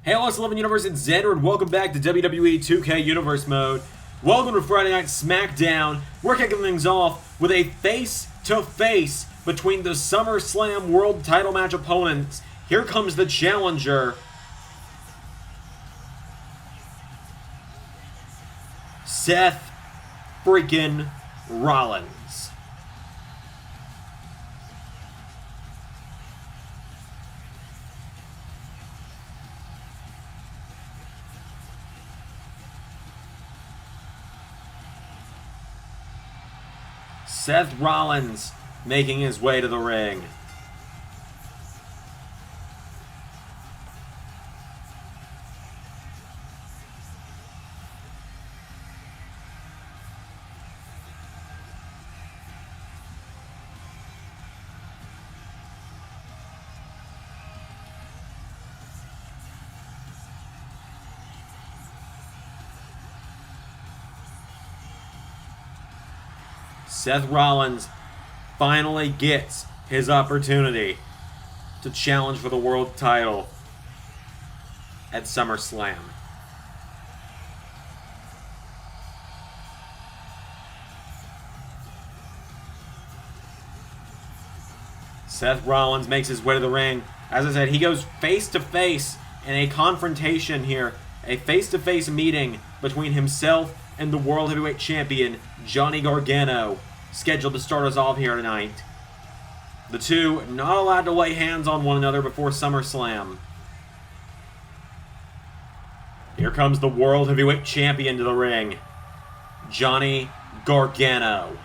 Hey, LS11 Universe, it's Xander, and welcome back to WWE 2K Universe Mode. Welcome to Friday Night Smackdown. We're kicking things off with a face-to-face between the Summerslam World Title match opponents. Here comes the challenger, Seth freaking Rollins. Seth Rollins making his way to the ring. Seth Rollins finally gets his opportunity to challenge for the world title at SummerSlam. Seth Rollins makes his way to the ring. As I said, he goes face to face in a confrontation here, a face-to-face meeting between himself and the World Heavyweight Champion, Johnny Gargano, scheduled to start us off here tonight. The two not allowed to lay hands on one another before SummerSlam. Here comes the World Heavyweight Champion to the ring, Johnny Gargano.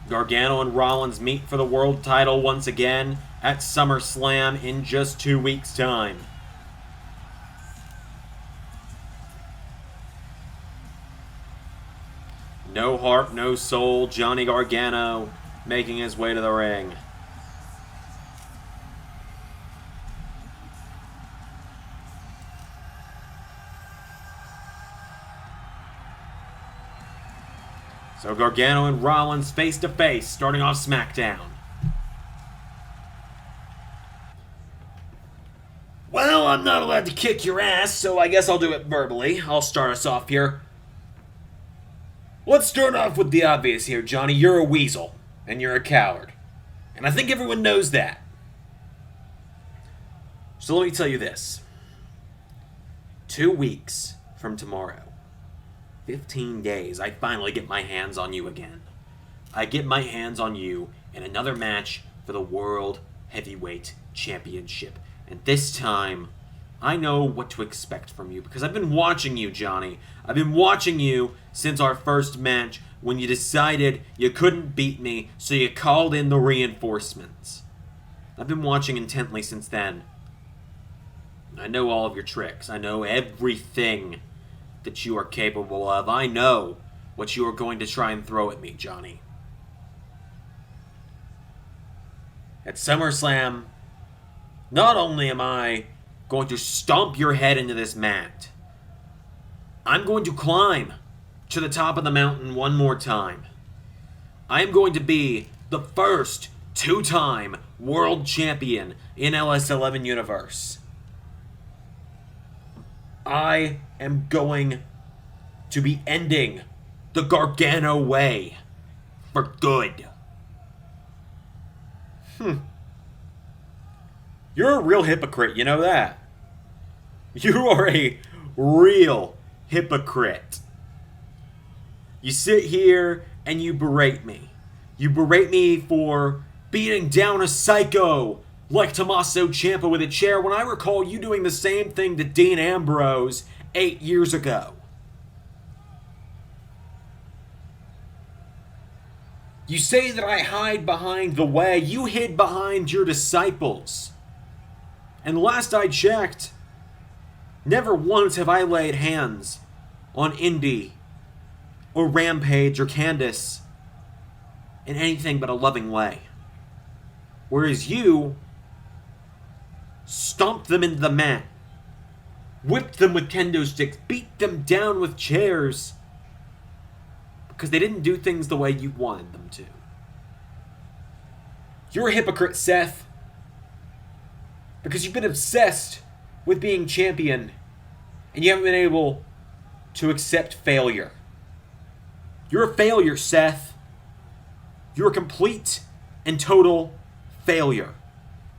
Gargano and Rollins meet for the world title once again at SummerSlam in just 2 weeks' time. No heart, no soul, Johnny Gargano making his way to the ring. So Gargano and Rollins face to face, starting off Smackdown. Well, I'm not allowed to kick your ass, so I guess I'll do it verbally. I'll start us off here. Let's start off with the obvious here, Johnny. You're a weasel, and you're a coward. And I think everyone knows that. So let me tell you this. 2 weeks from tomorrow, 15 days, I finally get my hands on you again. I get my hands on you in another match for the World Heavyweight Championship. And this time, I know what to expect from you because I've been watching you, Johnny. I've been watching you since our first match when you decided you couldn't beat me, so you called in the reinforcements. I've been watching intently since then. I know all of your tricks. I know everything that you are capable of. I know what you are going to try and throw at me, Johnny. At SummerSlam, not only am I going to stomp your head into this mat, I'm going to climb to the top of the mountain one more time. I am going to be the first 2-time world champion in LS11 Universe. I am going to be ending the Gargano way for good. You're a real hypocrite, you know that? You are a real hypocrite. You sit here and you berate me. You berate me for beating down a psycho like Tommaso Ciampa with a chair when I recall you doing the same thing to Dean Ambrose 8 years ago. You say that I hide behind the way. You hid behind your disciples. And last I checked, never once have I laid hands on Indy or Rampage or Candace in anything but a loving way. Whereas you stomped them into the mat, whipped them with kendo sticks, beat them down with chairs because they didn't do things the way you wanted them to. You're a hypocrite, Seth. Because you've been obsessed with being champion and you haven't been able to accept failure. You're a failure, Seth. You're a complete and total failure.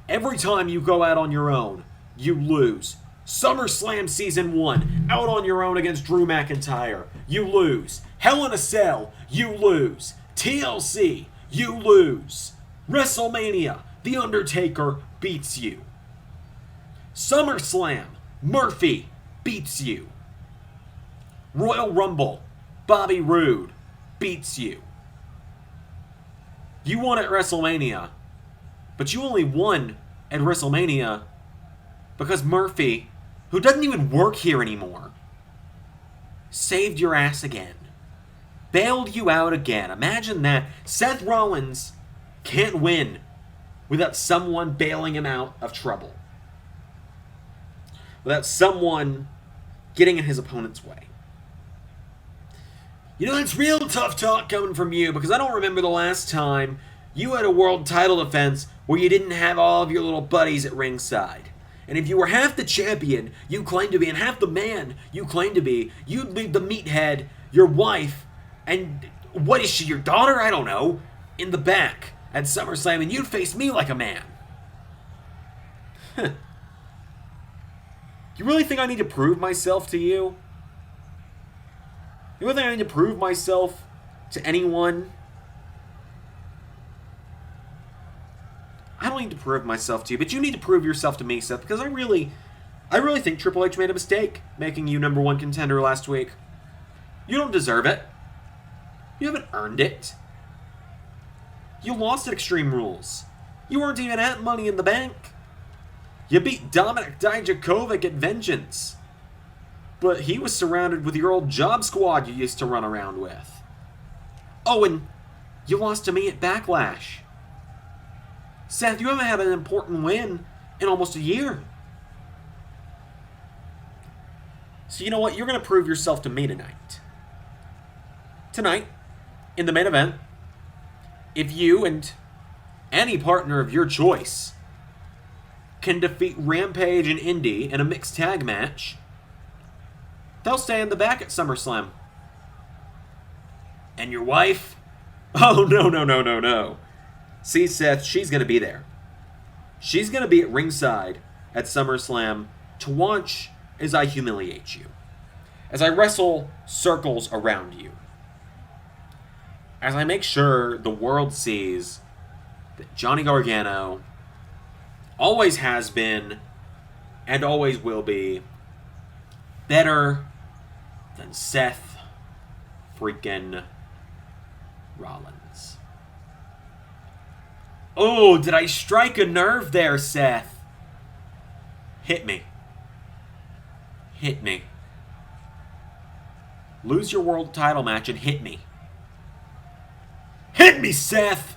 Every time you go out on your own, you lose. SummerSlam Season 1, out on your own against Drew McIntyre, you lose. Hell in a Cell, you lose. TLC, you lose. WrestleMania, The Undertaker beats you. SummerSlam, Murphy beats you. Royal Rumble, Bobby Roode beats you. You won at WrestleMania, but you only won at WrestleMania because Murphy, who doesn't even work here anymore, saved your ass again. Bailed you out again. Imagine that. Seth Rollins can't win without someone bailing him out of trouble. Without someone getting in his opponent's way. You know, it's real tough talk coming from you because I don't remember the last time you had a world title defense where you didn't have all of your little buddies at ringside. And if you were half the champion you claimed to be and half the man you claimed to be, you'd leave the meathead, your wife, and what is she, your daughter? I don't know, in the back at SummerSlam, and you'd face me like a man. You really think I need to prove myself to you? You really think I need to prove myself to anyone? I don't need to prove myself to you, but you need to prove yourself to me, Seth, because I really think Triple H made a mistake making you #1 contender last week. You don't deserve it. You haven't earned it. You lost at Extreme Rules. You weren't even at Money in the Bank. You beat Dominik Dijakovic at Vengeance. But he was surrounded with your old job squad you used to run around with. Oh, and you lost to me at Backlash. Seth, you haven't had an important win in almost a year. So you know what? You're going to prove yourself to me tonight. Tonight, in the main event, if you and any partner of your choice can defeat Rampage and Indy in a mixed tag match, they'll stay in the back at SummerSlam. And your wife? Oh, no. See, Seth, she's going to be there. She's going to be at ringside at SummerSlam to watch as I humiliate you. As I wrestle circles around you. As I make sure the world sees that Johnny Gargano always has been and always will be better than Seth freaking Rollins. Oh, did I strike a nerve there, Seth? Hit me. Hit me. Lose your world title match and hit me. Hit me, Seth!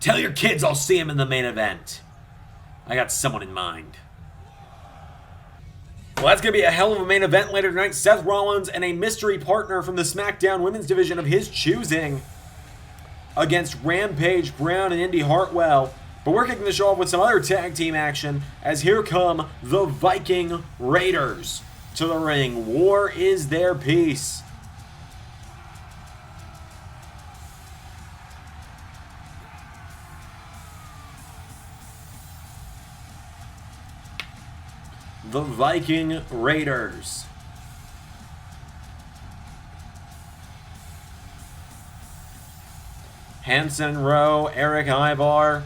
Tell your kids I'll see him in the main event. I got someone in mind. Well, that's going to be a hell of a main event later tonight. Seth Rollins and a mystery partner from the Smackdown women's division of his choosing against Rampage Brown and Indy Hartwell. But we're kicking the show off with some other tag team action as here come the Viking Raiders to the ring. War is their peace. The Viking Raiders. Hanson, Rowe, Eric Ivar.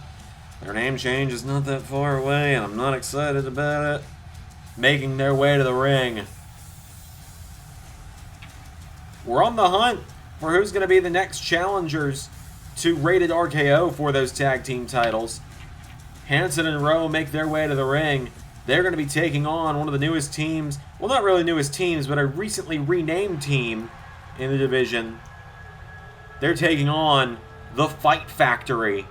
Their name change is not that far away, and I'm not excited about it. Making their way to the ring. We're on the hunt for who's going to be the next challengers to Rated RKO for those tag team titles. Hanson and Rowe make their way to the ring. They're going to be taking on one of the newest teams. Well, not really newest teams, but a recently renamed team in the division. They're taking on the Fight Factory.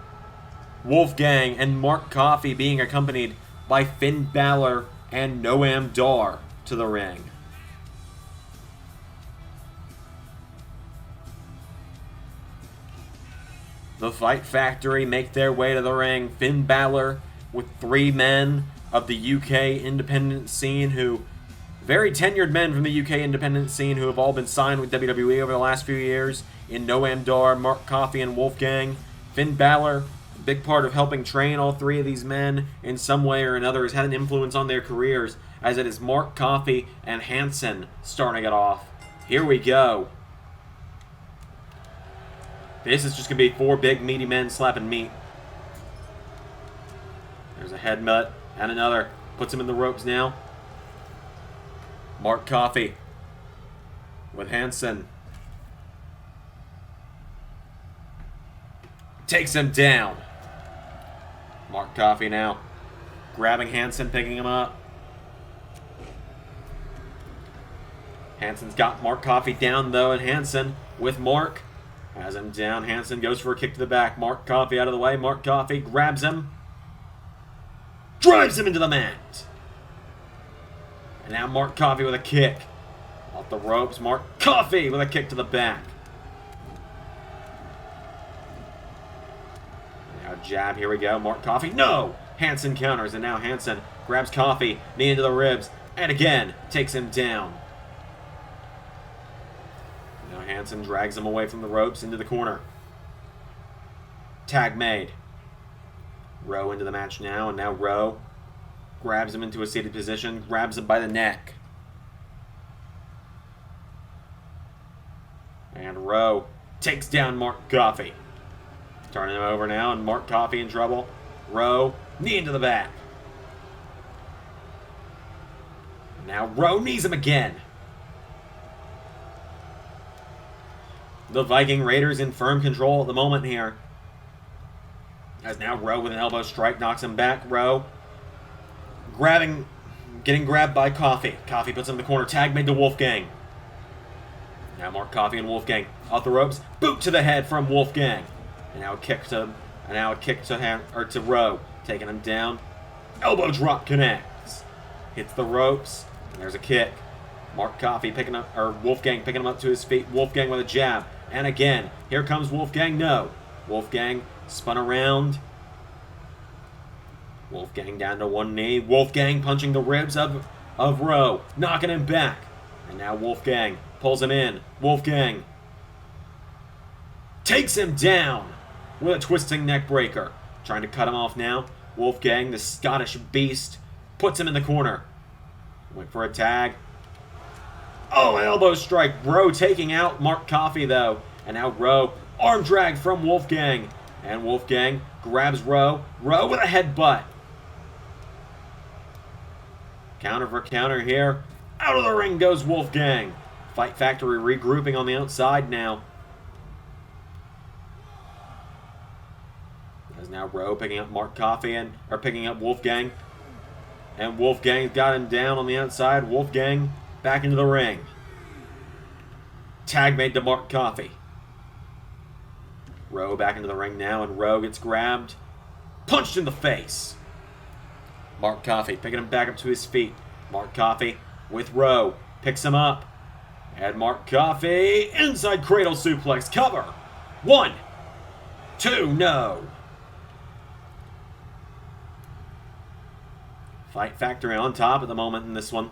Wolfgang and Mark Coffey being accompanied by Finn Balor and Noam Dar to the ring. the Fight Factory make their way to the ring. Finn Balor with 3 men of the UK independent scene who... Very tenured men from the UK independent scene who have all been signed with WWE over the last few years in Noam Dar, Mark Coffey, and Wolfgang. Finn Balor, a big part of helping train all 3 of these men in some way or another, has had an influence on their careers, as it is Mark Coffey and Hansen starting it off. Here we go. This is just going to be 4 big meaty men slapping meat. There's a headbutt and another. Puts him in the ropes now. Mark Coffey with Hansen. Takes him down. Mark Coffey now grabbing Hansen, picking him up. Hansen's got Mark Coffey down though, and Hansen with Mark has him down. Hansen goes for a kick to the back. Mark Coffey out of the way. Mark Coffey grabs him. Drives him into the mat. And now Mark Coffey with a kick. Off the ropes, Mark Coffey with a kick to the back. Now jab, here we go. Mark Coffey, no! Hansen counters, and now Hansen grabs Coffey, knee into the ribs, and again, takes him down. Now Hansen drags him away from the ropes into the corner. Tag made. Rowe into the match now, and now Rowe grabs him into a seated position, grabs him by the neck. And Rowe takes down Mark Coffey. Turning him over now, and Mark Coffey in trouble. Rowe, knee into the back. Now Rowe knees him again. The Viking Raiders in firm control at the moment here. As now Rowe with an elbow strike knocks him back. Rowe getting grabbed by Coffey. Coffey puts him in the corner. Tag made to Wolfgang. Now Mark Coffey and Wolfgang off the ropes. Boot to the head from Wolfgang. And now a kick to Rowe, taking him down. Elbow drop connects. Hits the ropes. And there's a kick. Mark Coffey Wolfgang picking him up to his feet. Wolfgang with a jab. And again, here comes Wolfgang. No. Wolfgang spun around. Wolfgang down to one knee. Wolfgang punching the ribs of Rowe, knocking him back. And now Wolfgang pulls him in. Wolfgang takes him down with a twisting neck breaker. Trying to cut him off now. Wolfgang, the Scottish beast, puts him in the corner. Went for a tag. Oh, an elbow strike. Rowe taking out Mark Coffey though. And now Rowe, arm drag from Wolfgang. And Wolfgang grabs Rowe. Rowe with a headbutt. Counter for counter here. Out of the ring goes Wolfgang. Fight Factory regrouping on the outside now. There's now Rowe picking up Mark Coffey picking up Wolfgang. And Wolfgang's got him down on the outside. Wolfgang back into the ring. Tag made to Mark Coffey. Rowe back into the ring now, and Rowe gets grabbed. Punched in the face. Mark Coffey picking him back up to his feet. Mark Coffey with Rowe. Picks him up. And Mark Coffey, inside cradle suplex. Cover. 1, 2, no. Fight Factory on top at the moment in this one.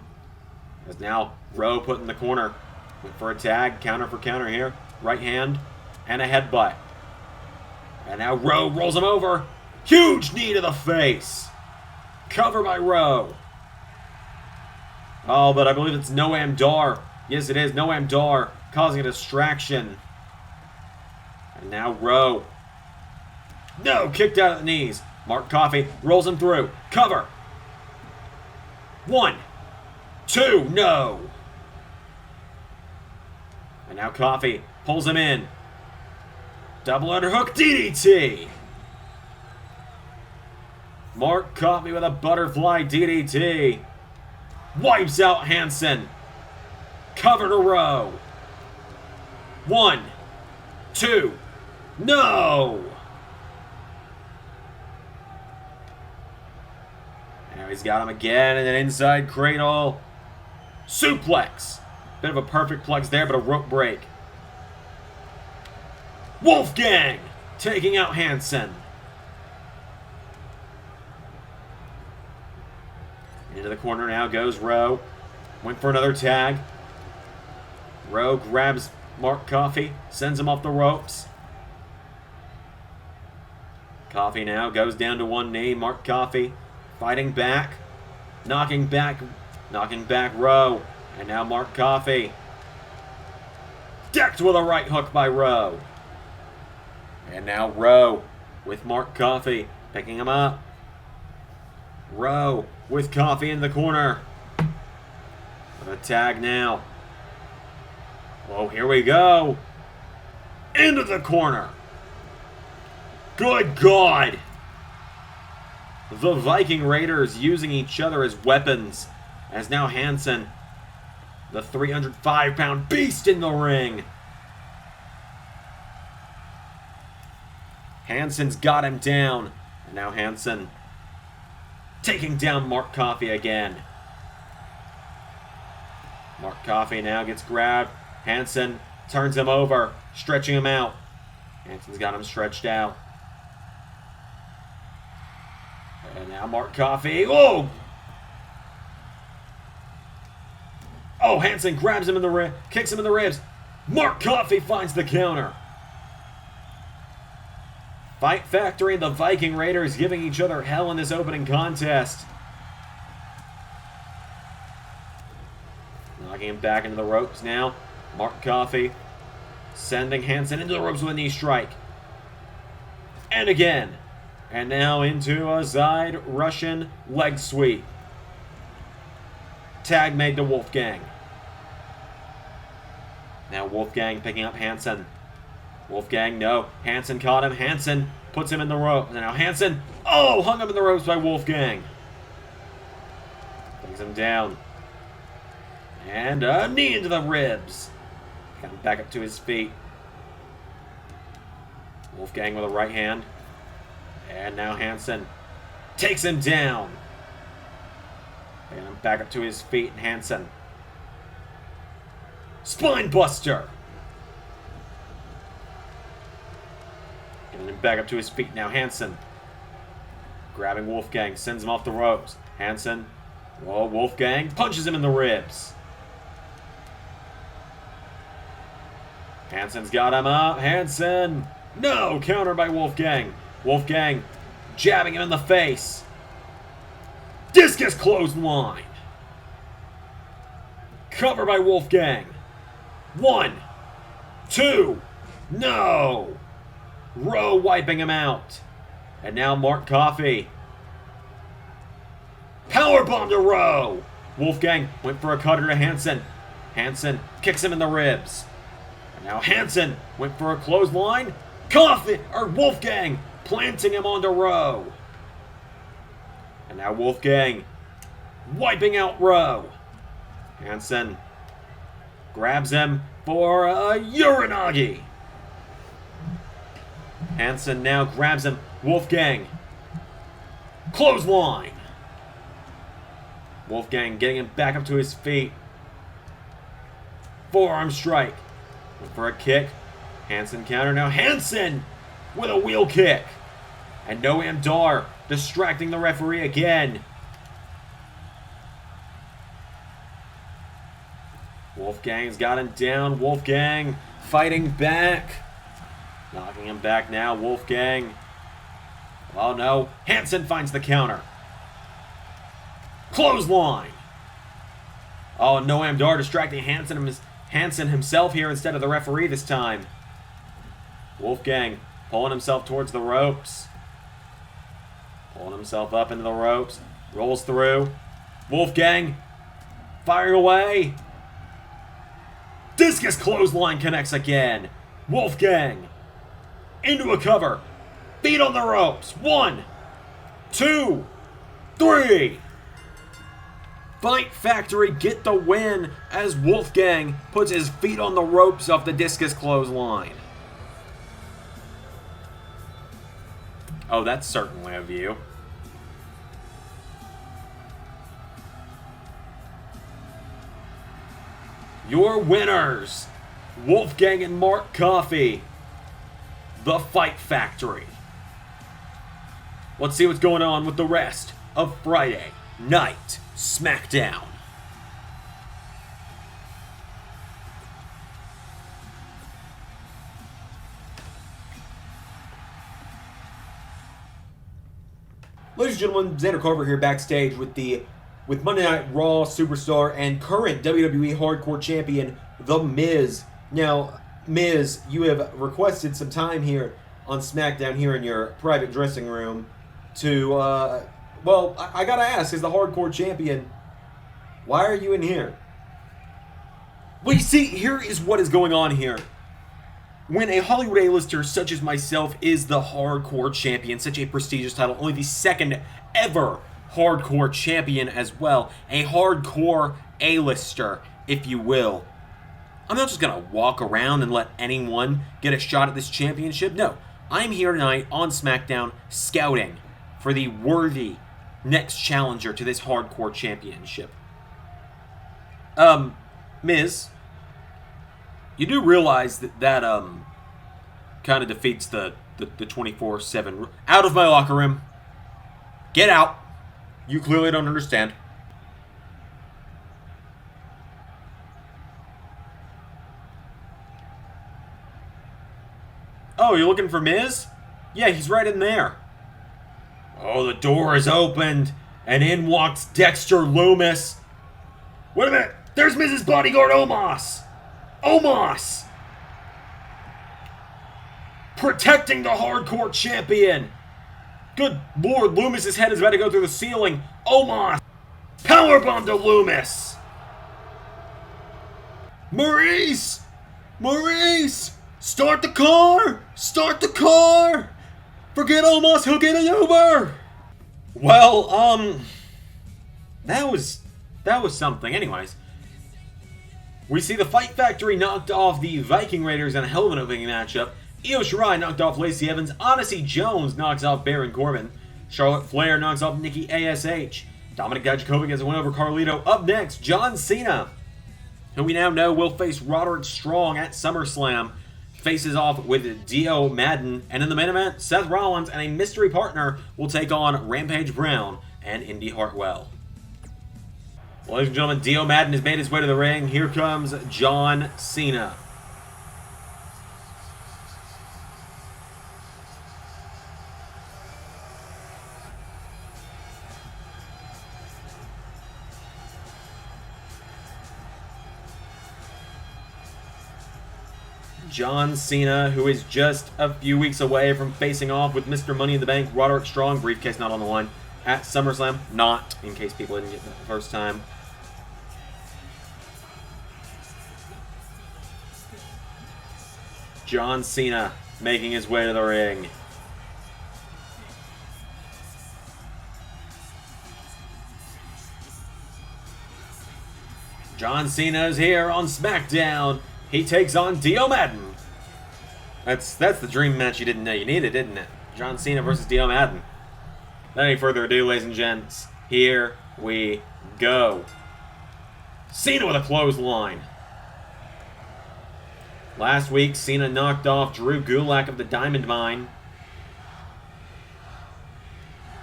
As now Rowe put in the corner. Went for a tag. Counter for counter here. Right hand. And a headbutt. And now Rowe rolls him over. Huge knee to the face. Cover by Rowe. Oh, but I believe it's Noam Dar. Yes, it is Noam Dar causing a distraction. And now Rowe. No, kicked out at the knees. Mark Coffey rolls him through. Cover. 1, 2, no. And now Coffey pulls him in. Double underhook DDT. Mark Coffey with a butterfly DDT. Wipes out Hansen. Cover to Rowe. 1, 2, no. Now he's got him again in an inside cradle. Suplex. Bit of a perfect plex there, but a rope break. Wolfgang taking out Hansen. Into the corner now goes Rowe. Went for another tag. Rowe grabs Mark Coffey, sends him off the ropes. Coffey now goes down to one knee. Mark Coffey fighting back. Knocking back Rowe. And now Mark Coffey. Decked with a right hook by Rowe. And now Rowe with Mark Coffey picking him up. Rowe with Coffey in the corner. With a tag now. Oh, here we go. Into the corner. Good God. The Viking Raiders using each other as weapons. As now Hansen, the 305-pound beast in the ring. Hansen's got him down. And now Hansen taking down Mark Coffey again. Mark Coffey now gets grabbed. Hansen turns him over, stretching him out. Hansen's got him stretched out. And now Mark Coffey. Oh! Oh, Hansen grabs him in the rib, kicks him in the ribs. Mark Coffey finds the counter. Fight Factory and the Viking Raiders giving each other hell in this opening contest. Knocking him back into the ropes now. Mark Coffey sending Hansen into the ropes with a knee strike. And again. And now into a side Russian leg sweep. Tag made to Wolfgang. Now Wolfgang picking up Hansen. Wolfgang, no. Hansen caught him. Hansen puts him in the ropes. And now Hansen, oh, hung up in the ropes by Wolfgang. Brings him down. And a knee into the ribs. Got him back up to his feet. Wolfgang with a right hand. And now Hansen takes him down. And him back up to his feet. And Hansen. Spine buster. Getting him back up to his feet now. Hansen grabbing Wolfgang. Sends him off the ropes. Hansen. Whoa, Wolfgang punches him in the ribs. Hansen's got him up. Hansen. No! Counter by Wolfgang. Wolfgang jabbing him in the face. Discus clothesline. Cover by Wolfgang. 1, 2. No! Rowe wiping him out. And now Mark Coffey. Powerbomb to Rowe. Wolfgang went for a cutter to Hansen. Hansen kicks him in the ribs. And now Hansen went for a clothesline. Wolfgang planting him onto Rowe. And now Wolfgang wiping out Rowe. Hansen grabs him for a Uranagi. Hansen now grabs him. Wolfgang. Clothesline. Wolfgang getting him back up to his feet. Forearm strike. Went for a kick. Hansen counter. Now Hansen with a wheel kick. And Noam Dar distracting the referee again. Wolfgang's got him down. Wolfgang fighting back. Knocking him back now. Wolfgang. Oh no. Hansen finds the counter. Clothesline. Oh, Noam Dar distracting Hansen himself here instead of the referee this time. Wolfgang pulling himself towards the ropes. Pulling himself up into the ropes. Rolls through. Wolfgang firing away. Discus clothesline connects again. Wolfgang into a cover. Feet on the ropes. 1, 2, 3. Fight Factory get the win as Wolfgang puts his feet on the ropes off the discus clothesline. Oh, that's certainly a view. Your winners, Wolfgang and Mark Coffey. the Fight Factory. Let's see what's going on with the rest of Friday Night Smackdown. Ladies and gentlemen, Xander Carver here backstage with Monday Night Raw superstar and current WWE Hardcore Champion, The Miz. Now, Miz, you have requested some time here on SmackDown here in your private dressing room to, well, I gotta ask, as the Hardcore Champion, why are you in here? Well, you see, here is what is going on here. When a Hollywood A-lister such as myself is the Hardcore Champion, such a prestigious title, only the second ever Hardcore Champion as well, a Hardcore A-lister, if you will, I'm not just going to walk around and let anyone get a shot at this championship. No, I'm here tonight on SmackDown scouting for the worthy next challenger to this Hardcore Championship. Miz, you do realize that kind of defeats the 24/7. Out of my locker room. Get out. You clearly don't understand. Oh, you're looking for Miz? Yeah, he's right in there. Oh, the door is opened, and in walks Dexter Lumis. Wait a minute. There's Miz's bodyguard, Omos. Omos! Protecting the Hardcore Champion. Good Lord, Lumis's head is about to go through the ceiling. Omos! Powerbomb to Lumis! Maurice! Maurice! Start the car! Start the car! Forget Omos, he'll get an Uber! Well, that was something. Anyways, we see the Fight Factory knocked off the Viking Raiders in a hell of an opening matchup. Io Shirai knocked off Lacey Evans. Odyssey Jones knocks off Baron Corbin. Charlotte Flair knocks off Nikki ASH. Dominic Dijakovic gets a win over Carlito. Up next, John Cena, who we now know will face Roderick Strong at SummerSlam, faces off with Dio Madden. And in the main event, Seth Rollins and a mystery partner will take on Rampage Brown and Indy Hartwell. Ladies and gentlemen, Dio Madden has made his way to the ring. Here comes John Cena. John Cena, who is just a few weeks away from facing off with Mr. Money in the Bank, Roderick Strong, briefcase not on the line, at SummerSlam. Not, in case people didn't get that the first time. John Cena making his way to the ring. John Cena is here on SmackDown. He takes on Dio Madden. That's the dream match you didn't know you needed, didn't it? John Cena versus Dio Madden. Without any further ado, ladies and gents, here we go. Cena with a clothesline. Last week, Cena knocked off Drew Gulak of the Diamond Mine.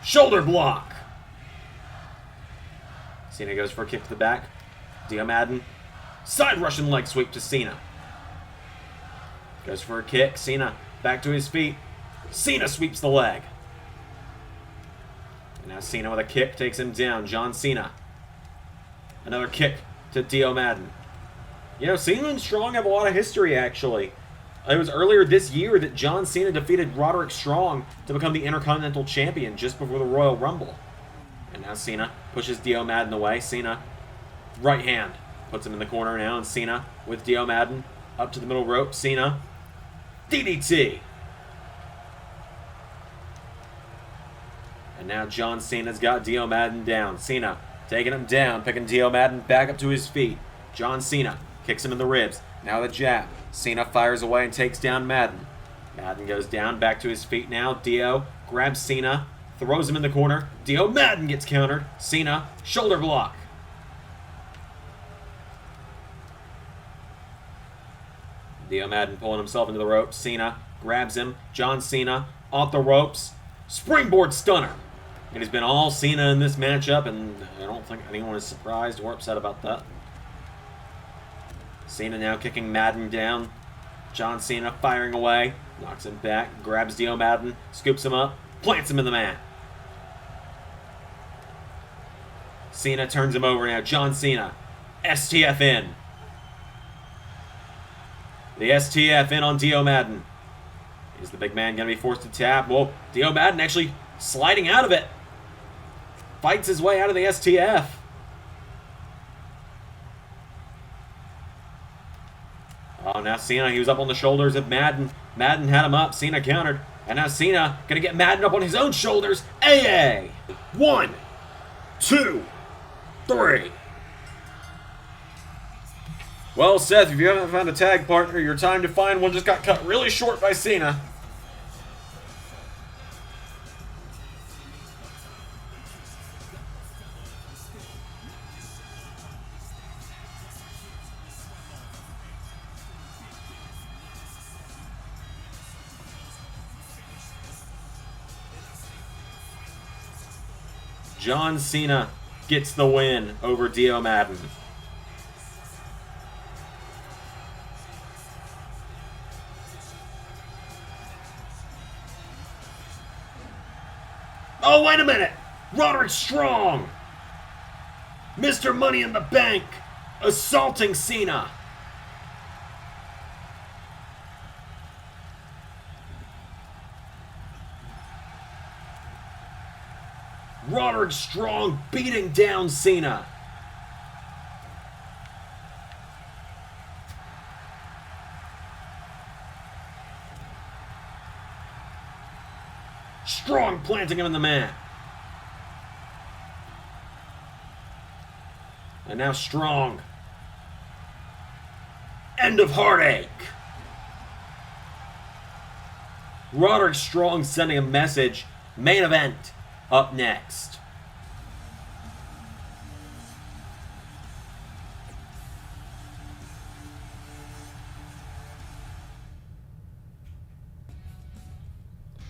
Shoulder block. Cena goes for a kick to the back. Dio Madden. Side Russian leg sweep to Cena. Goes for a kick. Cena back to his feet. Cena sweeps the leg. And now Cena with a kick takes him down. John Cena. Another kick to Dio Madden. You know, Cena and Strong have a lot of history, actually. It was earlier this year that John Cena defeated Roderick Strong to become the Intercontinental Champion just before the Royal Rumble. And now Cena pushes Dio Madden away. Cena, right hand, puts him in the corner now. And Cena with Dio Madden up to the middle rope. Cena, DDT. And now John Cena's got Dio Madden down. Cena taking him down, picking Dio Madden back up to his feet. John Cena kicks him in the ribs. Now the jab. Cena fires away and takes down Madden. Madden goes down, back to his feet now. Dio grabs Cena, throws him in the corner. Dio Madden gets countered. Cena, shoulder block. Dio Madden pulling himself into the rope. Cena grabs him. John Cena off the ropes. Springboard stunner. It has been all Cena in this matchup, and I don't think anyone is surprised or upset about that. Cena now kicking Madden down. John Cena firing away. Knocks him back. Grabs Dio Madden. Scoops him up. Plants him in the mat. Cena turns him over now. John Cena. STF in. The STF in on Dio Madden. Is the big man going to be forced to tap? Well, Dio Madden actually sliding out of it. Fights his way out of the STF. Oh, now Cena, he was up on the shoulders of Madden. Madden had him up. Cena countered. And now Cena going to get Madden up on his own shoulders. AA. 1, 2, 3. Well, Seth, if you haven't found a tag partner, your time to find one just got cut really short by Cena. John Cena gets the win over Dio Madden. Oh, wait a minute! Roderick Strong! Mr. Money in the Bank assaulting Cena. Roderick Strong beating down Cena. Strong planting him in the mat. And now Strong. End of heartache. Roderick Strong sending a message. Main event up next.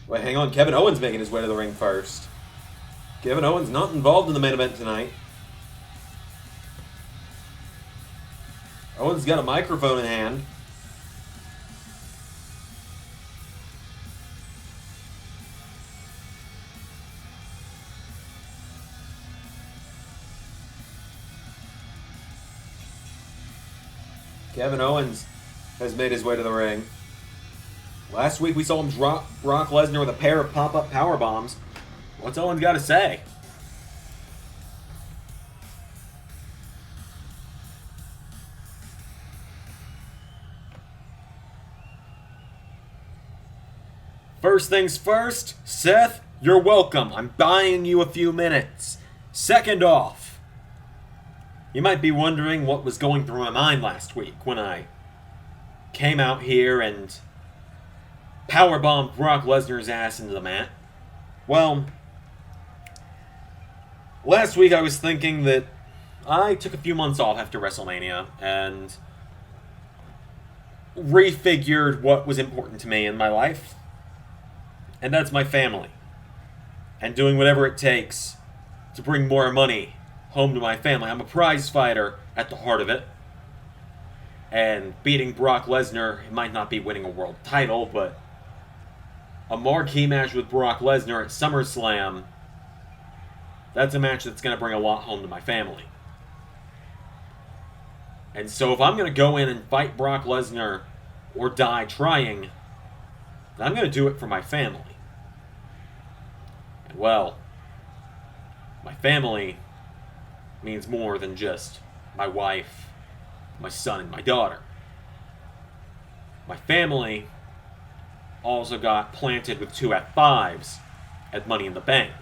Wait, hang on. Kevin Owens making his way to the ring first. Kevin Owens not involved in the main event tonight. Owens got a microphone in hand. Kevin Owens has made his way to the ring. Last week we saw him drop Brock Lesnar with a pair of pop-up power bombs. What's Owens got to say? First things first, Seth, you're welcome. I'm buying you a few minutes. Second off, you might be wondering what was going through my mind last week when I came out here and powerbombed Brock Lesnar's ass into the mat. Well, last week I was thinking that I took a few months off after WrestleMania and refigured what was important to me in my life. And that's my family. And doing whatever it takes to bring more money home to my family. I'm a prize fighter at the heart of it. And beating Brock Lesnar, it might not be winning a world title, but a marquee match with Brock Lesnar at SummerSlam, that's a match that's going to bring a lot home to my family. And so if I'm going to go in and fight Brock Lesnar or die trying, I'm going to do it for my family. And well, my family means more than just my wife, my son, and my daughter. My family also got planted with 2 F5s at Money in the Bank.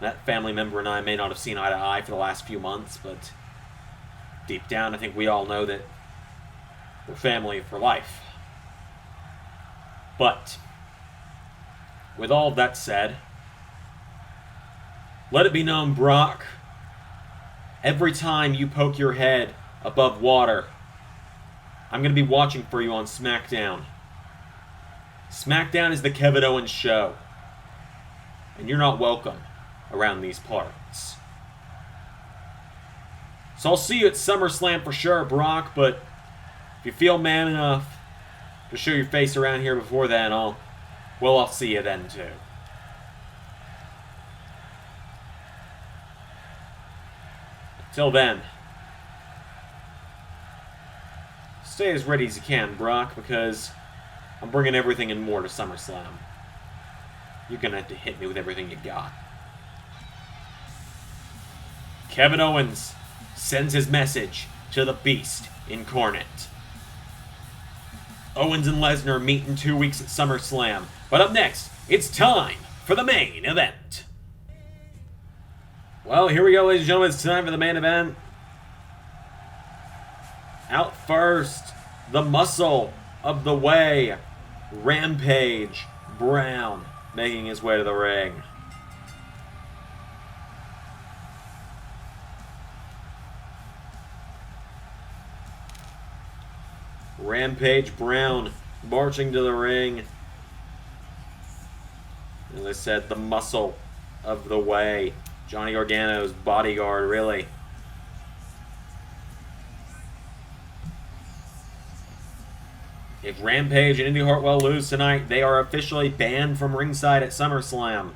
That family member and I may not have seen eye to eye for the last few months, but deep down I think we all know that we're family for life. But with all that said, let it be known, Brock, every time you poke your head above water, I'm going to be watching for you on Smackdown. Smackdown is the Kevin Owens show. And you're not welcome around these parts. So I'll see you at SummerSlam for sure, Brock, but if you feel man enough to show your face around here before then, I'll see you then too. Till then, stay as ready as you can, Brock, because I'm bringing everything and more to SummerSlam. You're gonna have to hit me with everything you got. Kevin Owens sends his message to the Beast incarnate. Owens and Lesnar meet in 2 weeks at SummerSlam. But up next, it's time for the main event. Well, here we go, ladies and gentlemen. It's time for the main event. Out first, the muscle of the way, Rampage Brown, making his way to the ring. Rampage Brown marching to the ring. As I said, the muscle of the way. Johnny Gargano's bodyguard, really. If Rampage and Indy Hartwell lose tonight, they are officially banned from ringside at SummerSlam.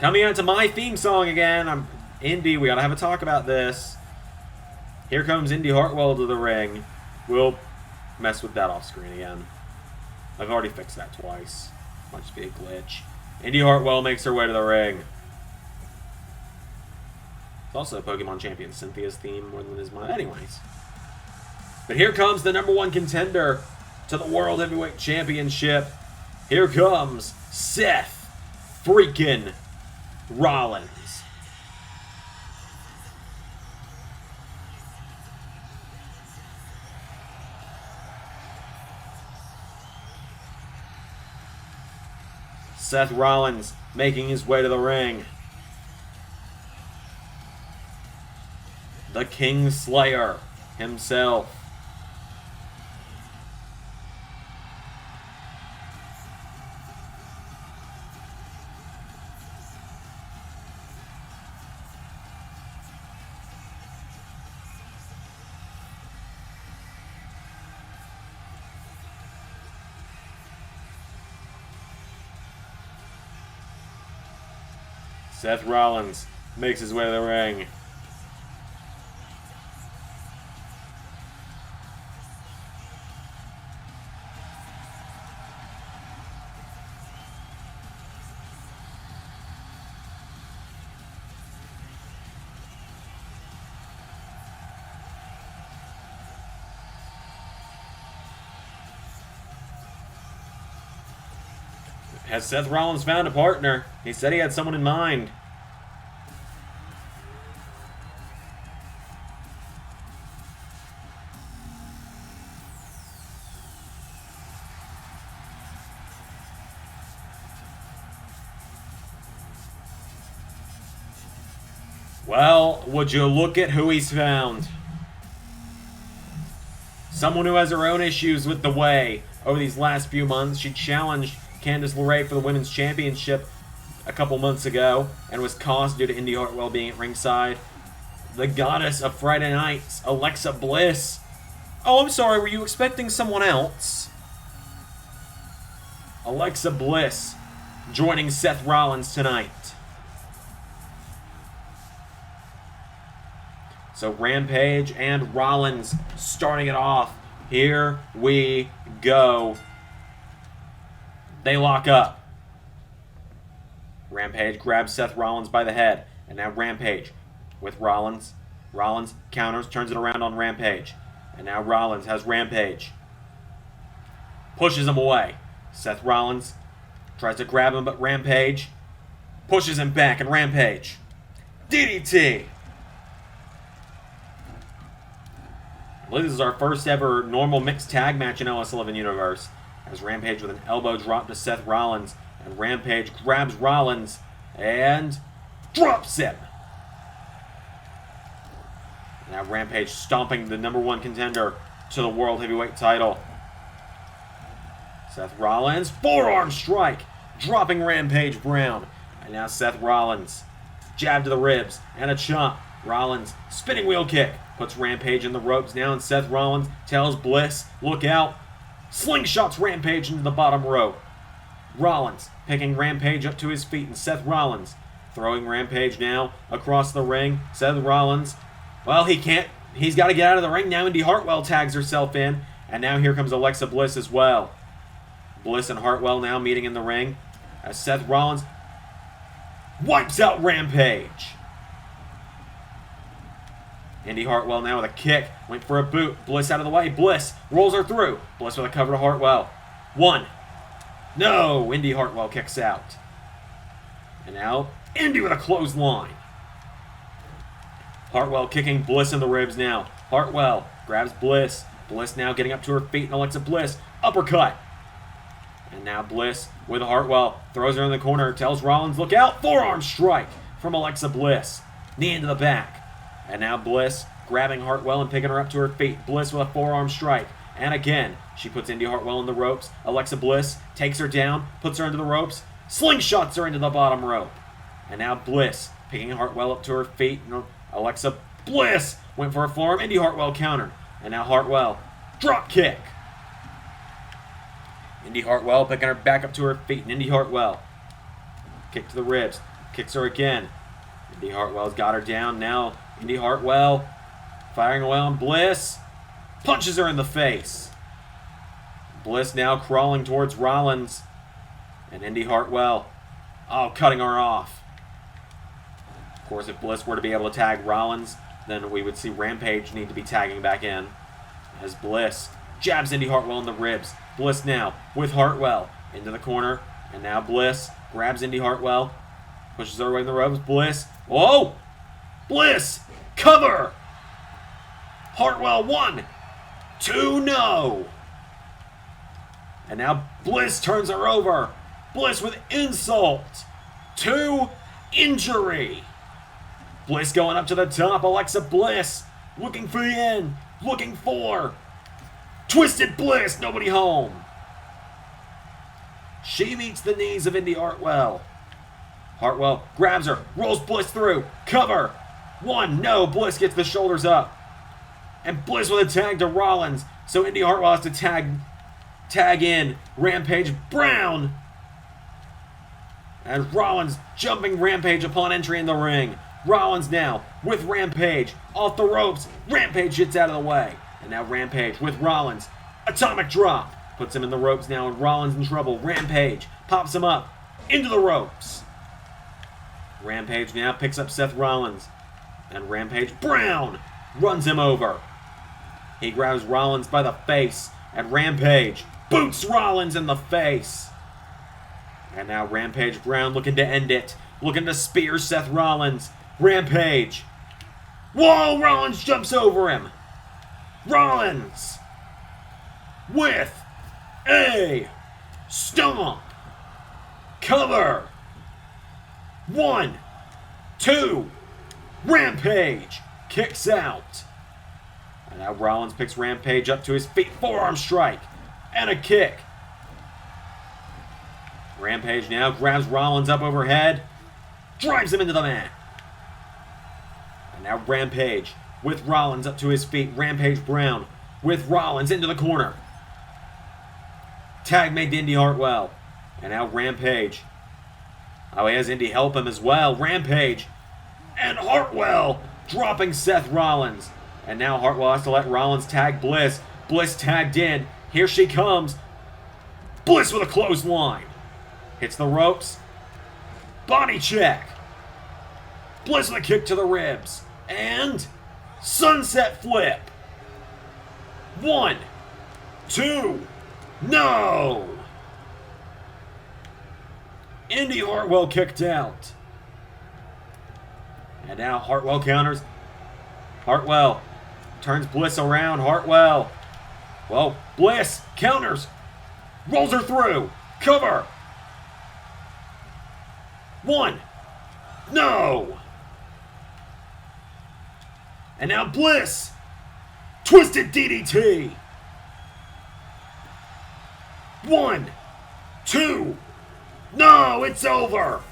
Coming out to my theme song again. Indy, we gotta have a talk about this. Here comes Indy Hartwell to the ring. We'll mess with that off screen again. I've already fixed that twice. Might just be a glitch. Indy Hartwell makes her way to the ring. It's also Pokemon Champion Cynthia's theme more than his mine. Anyways. But here comes the #1 contender to the World Heavyweight Championship. Here comes Seth freaking Rollins. Seth Rollins making his way to the ring. The King Slayer himself. Seth Rollins makes his way to the ring. Has Seth Rollins found a partner? He said he had someone in mind. Well, would you look at who he's found? Someone who has her own issues with the way. Over these last few months, she challenged Candice LeRae for the Women's Championship a couple months ago and was cost due to Indy Hartwell being at ringside. The goddess of Friday nights, Alexa Bliss. Oh, I'm sorry, were you expecting someone else? Alexa Bliss joining Seth Rollins tonight. So Rampage and Rollins starting it off. Here we go. They lock up. Rampage grabs Seth Rollins by the head. And now Rampage with Rollins. Rollins counters, turns it around on Rampage. And now Rollins has Rampage. Pushes him away. Seth Rollins tries to grab him, but Rampage pushes him back, and Rampage. DDT! I believe this is our first ever normal mixed tag match in LS11 Universe. As Rampage with an elbow drop to Seth Rollins. And Rampage grabs Rollins and drops him. Now Rampage stomping the #1 contender to the World Heavyweight title. Seth Rollins, forearm strike, dropping Rampage Brown. And now Seth Rollins, jab to the ribs and a chop. Rollins, spinning wheel kick, puts Rampage in the ropes now, and Seth Rollins tells Bliss, look out. Slingshots Rampage into the bottom rope. Rollins picking Rampage up to his feet, and Seth Rollins throwing Rampage now across the ring. Seth Rollins, well, he can't. He's got to get out of the ring now. Indy Hartwell tags herself in, and now here comes Alexa Bliss as well. Bliss and Hartwell now meeting in the ring as Seth Rollins wipes out Rampage. Indy Hartwell now with a kick. Went for a boot. Bliss out of the way. Bliss rolls her through. Bliss with a cover to Hartwell. 1. No! Indy Hartwell kicks out. And now Indy with a clothesline. Hartwell kicking Bliss in the ribs now. Hartwell grabs Bliss. Bliss now getting up to her feet, and Alexa Bliss uppercut. And now Bliss with Hartwell throws her in the corner. Tells Rollins, look out! Forearm strike from Alexa Bliss. Knee into the back. And now Bliss grabbing Hartwell and picking her up to her feet. Bliss with a forearm strike. And again, she puts Indy Hartwell in the ropes. Alexa Bliss takes her down, puts her into the ropes, slingshots her into the bottom rope. And now Bliss picking Hartwell up to her feet. Alexa Bliss went for a forearm. Indy Hartwell countered. And now Hartwell, drop kick. Indy Hartwell picking her back up to her feet. And Indy Hartwell, kick to the ribs, kicks her again. Indy Hartwell's got her down now. Indy Hartwell firing away on Bliss. Punches her in the face. Bliss now crawling towards Rollins. And Indy Hartwell, cutting her off. Of course, if Bliss were to be able to tag Rollins, then we would see Rampage need to be tagging back in. As Bliss jabs Indy Hartwell in the ribs. Bliss now with Hartwell into the corner. And now Bliss grabs Indy Hartwell. Pushes her away in the ropes. Bliss. Whoa! Bliss! Cover! Hartwell 1, 2, no! And now Bliss turns her over. Bliss with insult. 2, injury. Bliss going up to the top. Alexa Bliss looking for the end. Looking for Twisted Bliss. Nobody home. She meets the knees of Indy Hartwell. Hartwell grabs her. Rolls Bliss through. Cover. 1, no. Bliss gets the shoulders up. And Bliss with a tag to Rollins. So Indy Hartwell has to tag in Rampage Brown. And Rollins jumping Rampage upon entry in the ring. Rollins now with Rampage off the ropes. Rampage gets out of the way. And now Rampage with Rollins. Atomic drop. Puts him in the ropes now, and Rollins in trouble. Rampage pops him up into the ropes. Rampage now picks up Seth Rollins. And Rampage Brown runs him over. He grabs Rollins by the face, and Rampage boots Rollins in the face. And now Rampage Brown looking to end it. Looking to spear Seth Rollins. Rampage. Whoa! Rollins jumps over him. Rollins with a stomp. Cover. 1, 2. Rampage kicks out. And now Rollins picks Rampage up to his feet. Forearm strike. And a kick. Rampage now grabs Rollins up overhead. Drives him into the mat. And now Rampage with Rollins up to his feet. Rampage Brown with Rollins into the corner. Tag made to Indy Hartwell. And now Rampage. Oh, he has Indy help him as well. Rampage. And Hartwell dropping Seth Rollins. And now Hartwell has to let Rollins tag Bliss. Bliss tagged in. Here she comes. Bliss with a clothesline. Hits the ropes. Body check. Bliss with a kick to the ribs. And sunset flip. 1, 2. No! Indy Hartwell kicked out. And now Hartwell counters. Hartwell turns Bliss around. Hartwell. Well, Bliss counters. Rolls her through. Cover. 1. No! And now Bliss. Twisted DDT. 1, 2. No, it's over.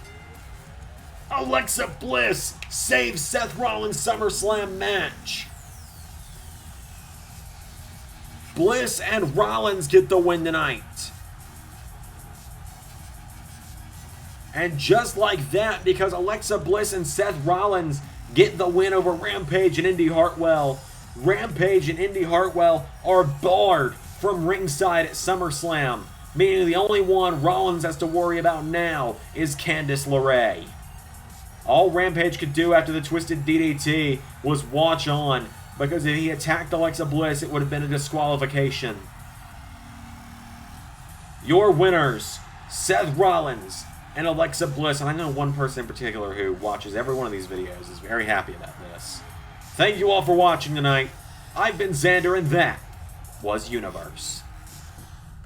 Alexa Bliss saves Seth Rollins' SummerSlam match. Bliss and Rollins get the win tonight. And just like that, because Alexa Bliss and Seth Rollins get the win over Rampage and Indy Hartwell, Rampage and Indy Hartwell are barred from ringside at SummerSlam, meaning the only one Rollins has to worry about now is Candice LeRae. All Rampage could do after the Twisted DDT was watch on, because if he attacked Alexa Bliss, it would have been a disqualification. Your winners, Seth Rollins and Alexa Bliss. And I know one person in particular who watches every one of these videos is very happy about this. Thank you all for watching tonight. I've been Xander, and that was Universe.